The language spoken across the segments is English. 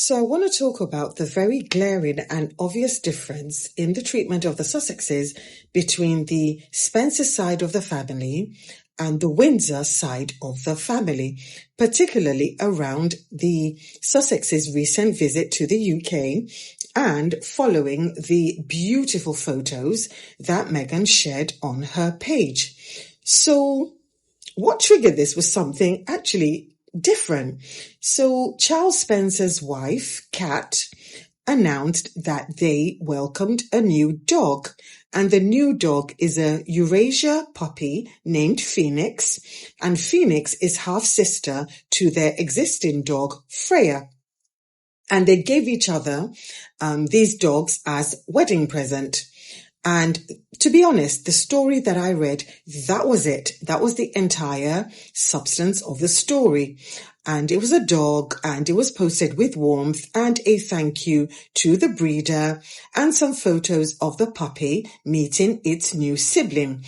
So I want to talk about the very glaring and obvious difference in the treatment of the Sussexes between the Spencer side of the family and the Windsor side of the family, particularly around the Sussexes' recent visit to the UK and following the beautiful photos that Meghan shared on her page. So what triggered this was something actually different. So Charles Spencer's wife, Kat, announced that they welcomed a new dog, and the new dog is a Eurasia puppy named Phoenix, and Phoenix is half-sister to their existing dog, Freya. And they gave each other these dogs as wedding present. And to be honest, the story that I read, that was it. That was the entire substance of the story. And it was a dog, and it was posted with warmth and a thank you to the breeder and some photos of the puppy meeting its new sibling.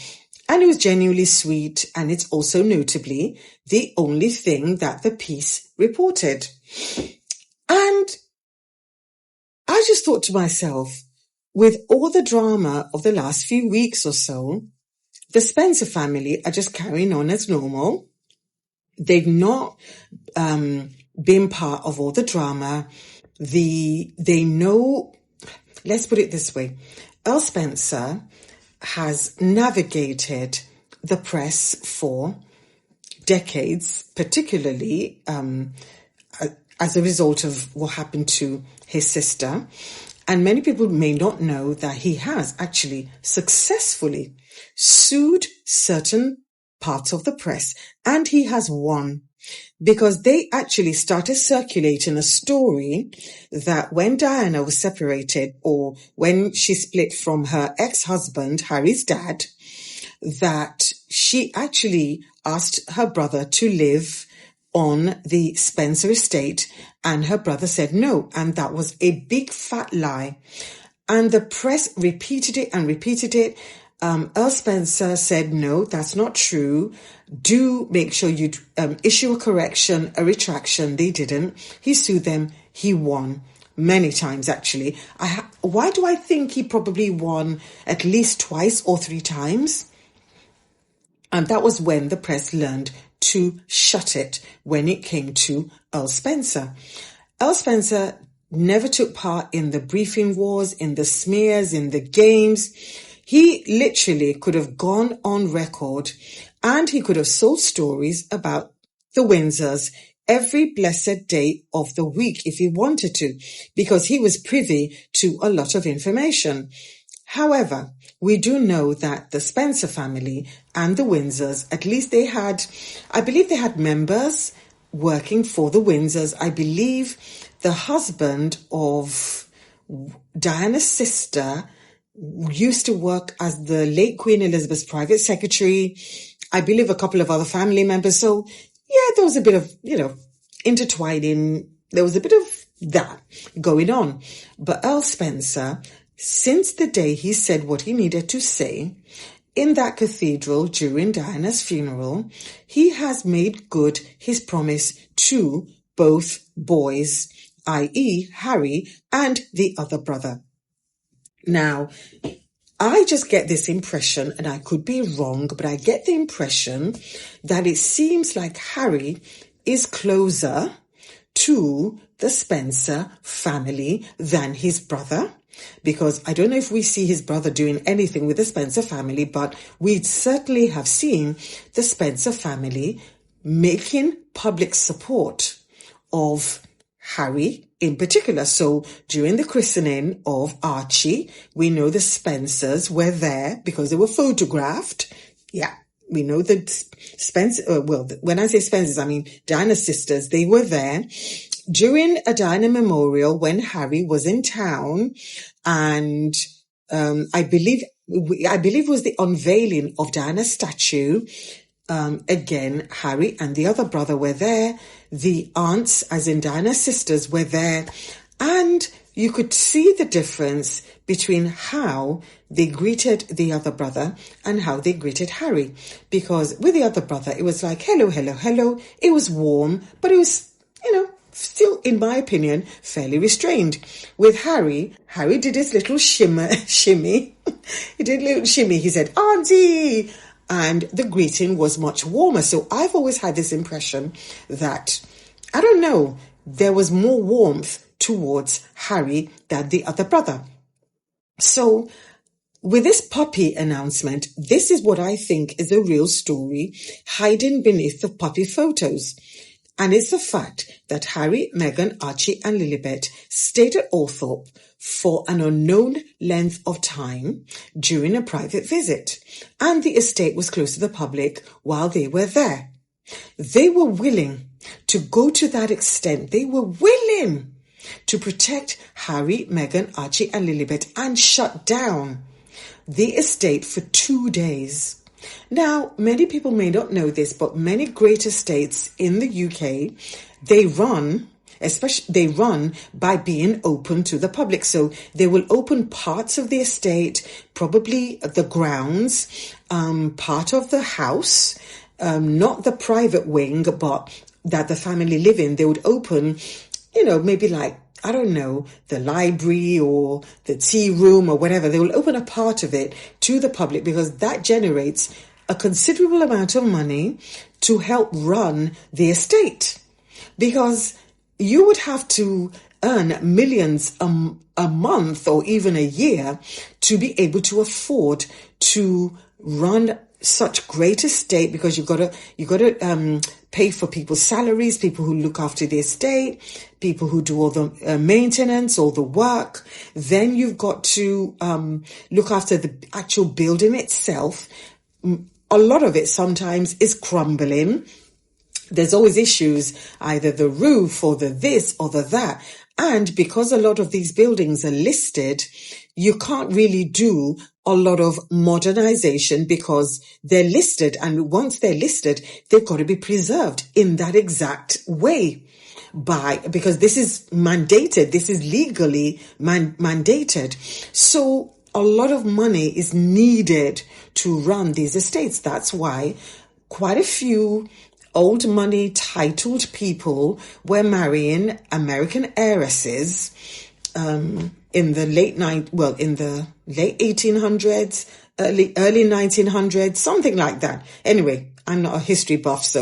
And it was genuinely sweet, and it's also notably the only thing that the piece reported. And I just thought to myself, with all the drama of the last few weeks or so, the Spencer family are just carrying on as normal. They've not been part of all the drama. They know, let's put it this way, Earl Spencer has navigated the press for decades, particularly as a result of what happened to his sister. And many people may not know that he has actually successfully sued certain parts of the press, and he has won, because they actually started circulating a story that when Diana was separated, or when she split from her ex-husband, Harry's dad, that she actually asked her brother to live on the Spencer estate, and her brother said no, and that was a big fat lie. And the press repeated it and repeated it. Earl Spencer said, no, that's not true. Do make sure you issue a correction, a retraction. They didn't. He sued them. He won many times, actually. Why do I think he probably won at least twice or three times? And that was when the press learned to shut it when it came to Earl Spencer. Earl Spencer never took part in the briefing wars, in the smears, in the games. He literally could have gone on record and he could have sold stories about the Windsors every blessed day of the week if he wanted to, because he was privy to a lot of information. However, we do know that the Spencer family and the Windsors, at least I believe they had members working for the Windsors. I believe the husband of Diana's sister used to work as the late Queen Elizabeth's private secretary. I believe a couple of other family members. So yeah, there was a bit of, intertwining. There was a bit of that going on. But Earl Spencer, since the day he said what he needed to say in that cathedral during Diana's funeral, he has made good his promise to both boys, i.e. Harry and the other brother. Now, I just get this impression, and I could be wrong, but I get the impression that it seems like Harry is closer to the Spencer family than his brother. Because I don't know if we see his brother doing anything with the Spencer family, but we certainly have seen the Spencer family making public support of Harry in particular. So during the christening of Archie, we know the Spencers were there because they were photographed. Yeah, we know that Spencer, when I say Spencers, I mean Diana's sisters, they were there during a Diana memorial when Harry was in town, and I believe it was the unveiling of Diana's statue. Again, Harry and the other brother were there. The aunts, as in Diana's sisters, were there, and you could see the difference between how they greeted the other brother and how they greeted Harry. Because with the other brother, it was like, hello, hello, hello. It was warm, but it was, still, in my opinion, fairly restrained. With Harry did his little shimmy. He did a little shimmy. He said, "Auntie!" And the greeting was much warmer. So I've always had this impression that, I don't know, there was more warmth towards Harry than the other brother. So with this puppy announcement, this is what I think is a real story hiding beneath the puppy photos. And it's the fact that Harry, Meghan, Archie and Lilibet stayed at Althorpe for an unknown length of time during a private visit. And the estate was closed to the public while they were there. They were willing to go to that extent. They were willing to protect Harry, Meghan, Archie and Lilibet and shut down the estate for 2 days. Now, many people may not know this, but many great estates in the UK, they run by being open to the public. So they will open parts of the estate, probably the grounds, part of the house, not the private wing, but that the family live in. They would open, maybe like, I don't know, the library or the tea room or whatever. They will open a part of it to the public because that generates a considerable amount of money to help run the estate. Because you would have to earn millions a month or even a year to be able to afford to run such great estate, because you got to pay for people's salaries, people who look after the estate, people who do all the maintenance, all the work. Then you've got to look after the actual building itself. A lot of it sometimes is crumbling. There's always issues, either the roof or the this or the that. And because a lot of these buildings are listed, you can't really do a lot of modernization because they're listed. And once they're listed, they've got to be preserved in that exact way because this is mandated. This is legally mandated. So a lot of money is needed to run these estates. That's why quite a few old money titled people were marrying American heiresses in the late 1800s, early 1900s, something like that. Anyway, I'm not a history buff,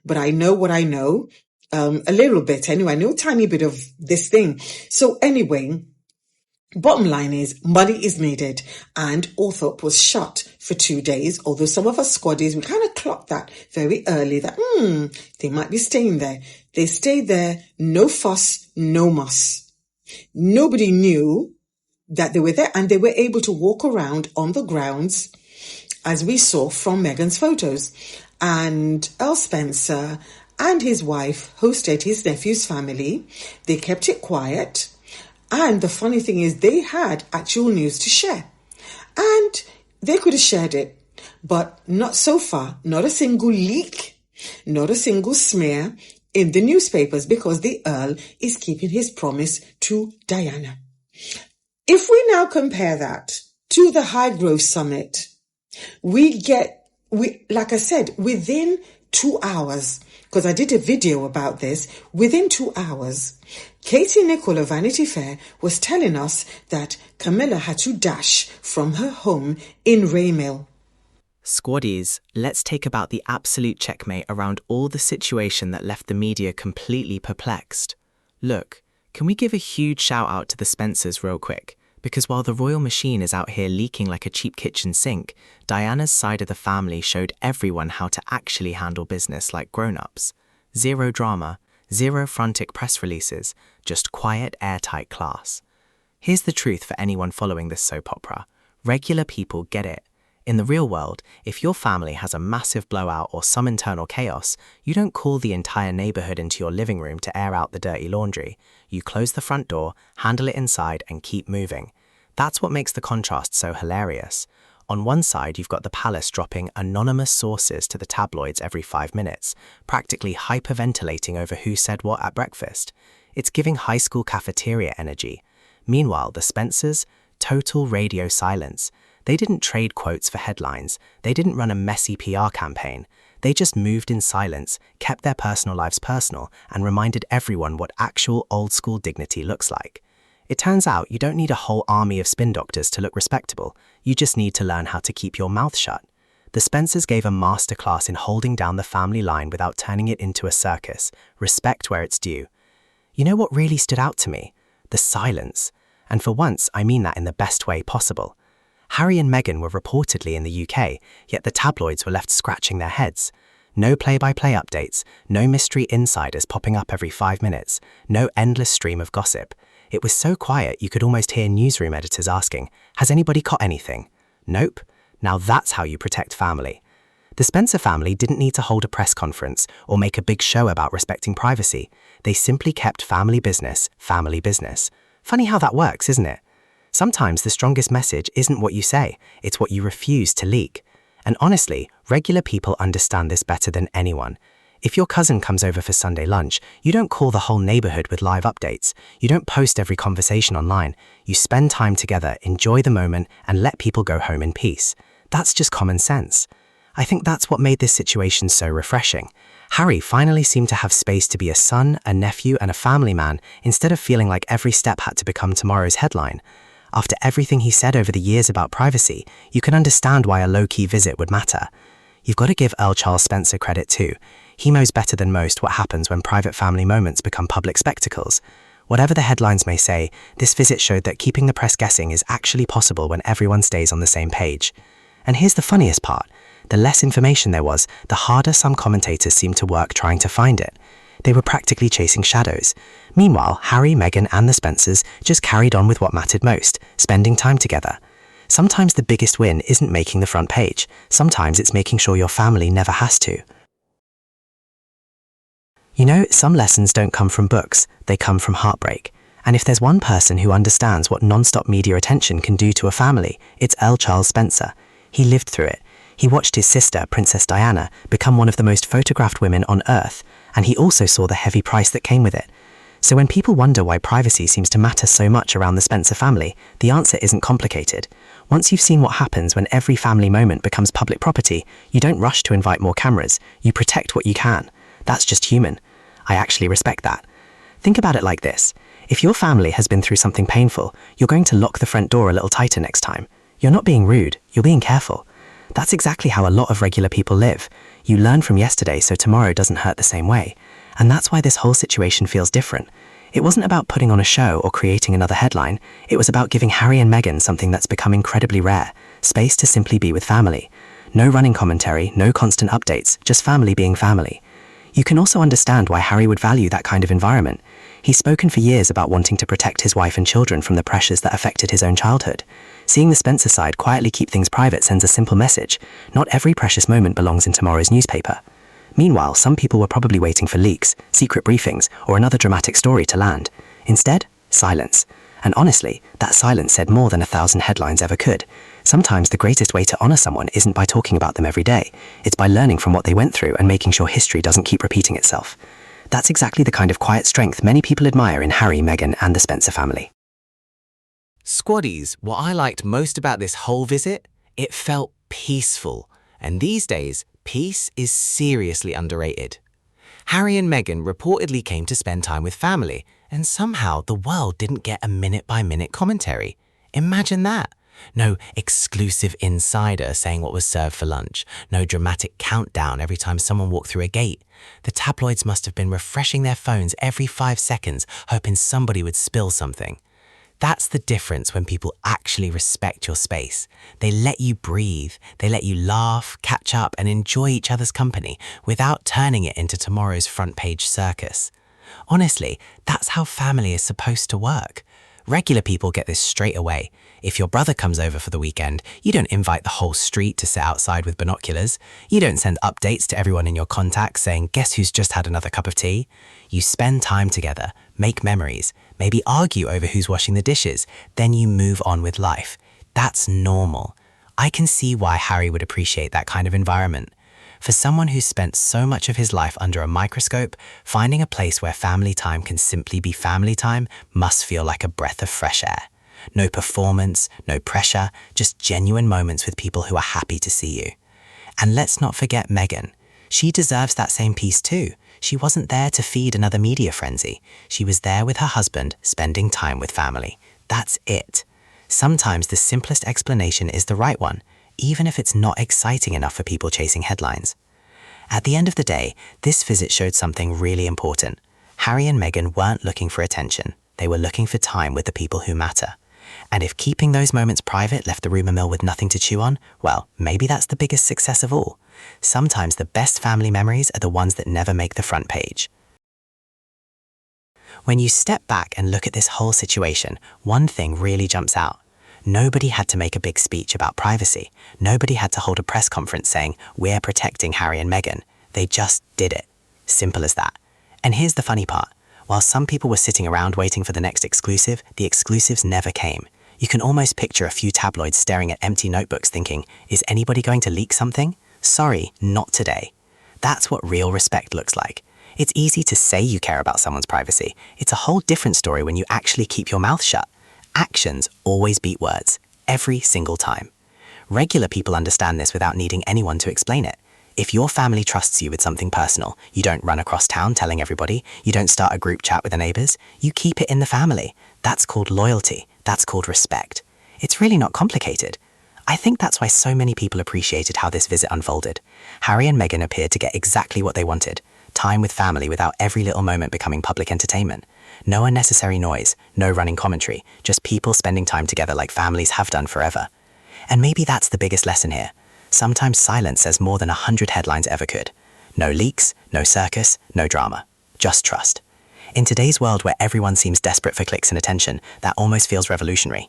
but I know what I know, a little bit. Anyway, I know a tiny bit of this thing. So anyway, bottom line is money is needed, and Althorpe was shut for 2 days. Although some of us squaddies, we kind of clocked that very early that they might be staying there. They stayed there, no fuss, no muss. Nobody knew that they were there, and they were able to walk around on the grounds, as we saw from Meghan's photos. And Earl Spencer and his wife hosted his nephew's family. They kept it quiet. And the funny thing is, they had actual news to share. And they could have shared it, but not so far. Not a single leak, not a single smear in the newspapers, because the Earl is keeping his promise to Diana. If we now compare that to the Highgrove Summit, like I said, within 2 hours, because I did a video about this, within 2 hours, Katie Nicholl of Vanity Fair was telling us that Camilla had to dash from her home in Raymill. Squaddies, let's take about the absolute checkmate around all the situation that left the media completely perplexed. Look, can we give a huge shout out to the Spencers real quick? Because while the royal machine is out here leaking like a cheap kitchen sink, Diana's side of the family showed everyone how to actually handle business like grown-ups. Zero drama, zero frantic press releases, just quiet, airtight class. Here's the truth for anyone following this soap opera. Regular people get it. In the real world, if your family has a massive blowout or some internal chaos, you don't call the entire neighborhood into your living room to air out the dirty laundry. You close the front door, handle it inside, and keep moving. That's what makes the contrast so hilarious. On one side, you've got the palace dropping anonymous sources to the tabloids every 5 minutes, practically hyperventilating over who said what at breakfast. It's giving high school cafeteria energy. Meanwhile, the Spencers, total radio silence. They didn't trade quotes for headlines. They didn't run a messy PR campaign. They just moved in silence, kept their personal lives personal, and reminded everyone what actual old-school dignity looks like. It turns out you don't need a whole army of spin doctors to look respectable. You just need to learn how to keep your mouth shut. The Spencers gave a masterclass in holding down the family line without turning it into a circus. Respect where it's due. You know what really stood out to me? The silence. And for once, I mean that in the best way possible. Harry and Meghan were reportedly in the UK, yet the tabloids were left scratching their heads. No play-by-play updates, no mystery insiders popping up every 5 minutes, no endless stream of gossip. It was so quiet you could almost hear newsroom editors asking, "Has anybody caught anything?" Nope. Now that's how you protect family. The Spencer family didn't need to hold a press conference or make a big show about respecting privacy. They simply kept family business, family business. Funny how that works, isn't it? Sometimes the strongest message isn't what you say, it's what you refuse to leak. And honestly, regular people understand this better than anyone. If your cousin comes over for Sunday lunch, you don't call the whole neighborhood with live updates. You don't post every conversation online. You spend time together, enjoy the moment, and let people go home in peace. That's just common sense. I think that's what made this situation so refreshing. Harry finally seemed to have space to be a son, a nephew, and a family man instead of feeling like every step had to become tomorrow's headline. After everything he said over the years about privacy, you can understand why a low-key visit would matter. You've got to give Earl Charles Spencer credit too. He knows better than most what happens when private family moments become public spectacles. Whatever the headlines may say, this visit showed that keeping the press guessing is actually possible when everyone stays on the same page. And here's the funniest part. The less information there was, the harder some commentators seemed to work trying to find it. They were practically chasing shadows. Meanwhile, Harry, Meghan, and the Spencers just carried on with what mattered most, spending time together. Sometimes the biggest win isn't making the front page. Sometimes it's making sure your family never has to. You know, some lessons don't come from books, they come from heartbreak. And if there's one person who understands what non-stop media attention can do to a family, it's Earl Charles Spencer. He lived through it. He watched his sister, Princess Diana, become one of the most photographed women on Earth, and he also saw the heavy price that came with it. So when people wonder why privacy seems to matter so much around the Spencer family, the answer isn't complicated. Once you've seen what happens when every family moment becomes public property, you don't rush to invite more cameras, you protect what you can. That's just human. I actually respect that. Think about it like this. If your family has been through something painful, you're going to lock the front door a little tighter next time. You're not being rude, you're being careful. That's exactly how a lot of regular people live. You learn from yesterday so tomorrow doesn't hurt the same way. And that's why this whole situation feels different. It wasn't about putting on a show or creating another headline. It was about giving Harry and Meghan something that's become incredibly rare, space to simply be with family. No running commentary, no constant updates, just family being family. You can also understand why Harry would value that kind of environment. He's spoken for years about wanting to protect his wife and children from the pressures that affected his own childhood. Seeing the Spencer side quietly keep things private sends a simple message. Not every precious moment belongs in tomorrow's newspaper. Meanwhile, some people were probably waiting for leaks, secret briefings, or another dramatic story to land. Instead, silence. And honestly, that silence said more than 1,000 headlines ever could. Sometimes the greatest way to honor someone isn't by talking about them every day. It's by learning from what they went through and making sure history doesn't keep repeating itself. That's exactly the kind of quiet strength many people admire in Harry, Meghan, and the Spencer family. Squaddies, what I liked most about this whole visit? It felt peaceful. And these days, peace is seriously underrated. Harry and Meghan reportedly came to spend time with family, and somehow the world didn't get a minute-by-minute commentary. Imagine that. No exclusive insider saying what was served for lunch. No dramatic countdown every time someone walked through a gate. The tabloids must have been refreshing their phones every 5 seconds, hoping somebody would spill something. That's the difference when people actually respect your space. They let you breathe, they let you laugh, catch up, and enjoy each other's company without turning it into tomorrow's front page circus. Honestly, that's how family is supposed to work. Regular people get this straight away. If your brother comes over for the weekend, you don't invite the whole street to sit outside with binoculars. You don't send updates to everyone in your contacts saying, "Guess who's just had another cup of tea?" You spend time together, make memories, maybe argue over who's washing the dishes, then you move on with life. That's normal. I can see why Harry would appreciate that kind of environment. For someone who's spent so much of his life under a microscope, finding a place where family time can simply be family time must feel like a breath of fresh air. No performance, no pressure, just genuine moments with people who are happy to see you. And let's not forget Meghan. She deserves that same peace too. She wasn't there to feed another media frenzy. She was there with her husband, spending time with family. That's it. Sometimes the simplest explanation is the right one, even if it's not exciting enough for people chasing headlines. At the end of the day, this visit showed something really important. Harry and Meghan weren't looking for attention. They were looking for time with the people who matter. And if keeping those moments private left the rumour mill with nothing to chew on, well, maybe that's the biggest success of all. Sometimes the best family memories are the ones that never make the front page. When you step back and look at this whole situation, one thing really jumps out. Nobody had to make a big speech about privacy. Nobody had to hold a press conference saying, "We're protecting Harry and Meghan." They just did it. Simple as that. And here's the funny part. While some people were sitting around waiting for the next exclusive, the exclusives never came. You can almost picture a few tabloids staring at empty notebooks thinking, is anybody going to leak something? Sorry, not today. That's what real respect looks like. It's easy to say you care about someone's privacy. It's a whole different story when you actually keep your mouth shut. Actions always beat words, every single time. Regular people understand this without needing anyone to explain it. If your family trusts you with something personal, you don't run across town telling everybody, you don't start a group chat with the neighbours, you keep it in the family. That's called loyalty. That's called respect. It's really not complicated. I think that's why so many people appreciated how this visit unfolded. Harry and Meghan appeared to get exactly what they wanted. Time with family without every little moment becoming public entertainment. No unnecessary noise, no running commentary, just people spending time together like families have done forever. And maybe that's the biggest lesson here. Sometimes silence says more than 100 headlines ever could. No leaks, no circus, no drama. Just trust. In today's world where everyone seems desperate for clicks and attention, that almost feels revolutionary.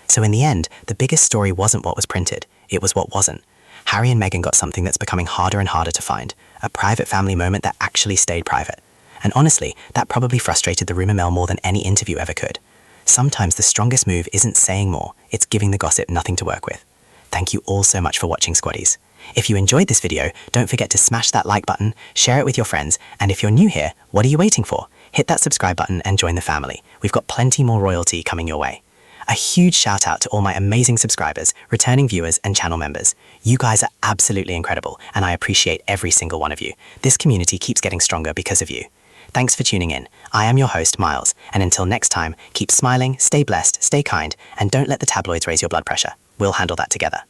So in the end, the biggest story wasn't what was printed, it was what wasn't. Harry and Meghan got something that's becoming harder and harder to find, a private family moment that actually stayed private. And honestly, that probably frustrated the rumour mill more than any interview ever could. Sometimes the strongest move isn't saying more, it's giving the gossip nothing to work with. Thank you all so much for watching, Squaddies. If you enjoyed this video, don't forget to smash that like button, share it with your friends, and if you're new here, what are you waiting for? Hit that subscribe button and join the family. We've got plenty more royalty coming your way. A huge shout out to all my amazing subscribers, returning viewers, and channel members. You guys are absolutely incredible, and I appreciate every single one of you. This community keeps getting stronger because of you. Thanks for tuning in. I am your host, Miles, and until next time, keep smiling, stay blessed, stay kind, and don't let the tabloids raise your blood pressure. We'll handle that together.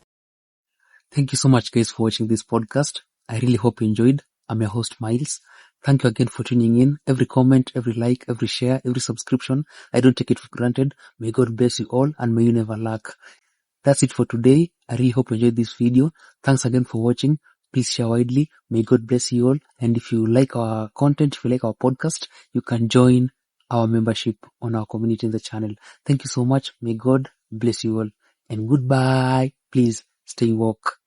Thank you so much, guys, for watching this podcast. I really hope you enjoyed. I'm your host, Miles. Thank you again for tuning in. Every comment, every like, every share, every subscription, I don't take it for granted. May God bless you all and may you never lack. That's it for today. I really hope you enjoyed this video. Thanks again for watching. Please share widely. May God bless you all. And if you like our content, if you like our podcast, you can join our membership on our community in the channel. Thank you so much. May God bless you all. And goodbye. Please stay woke.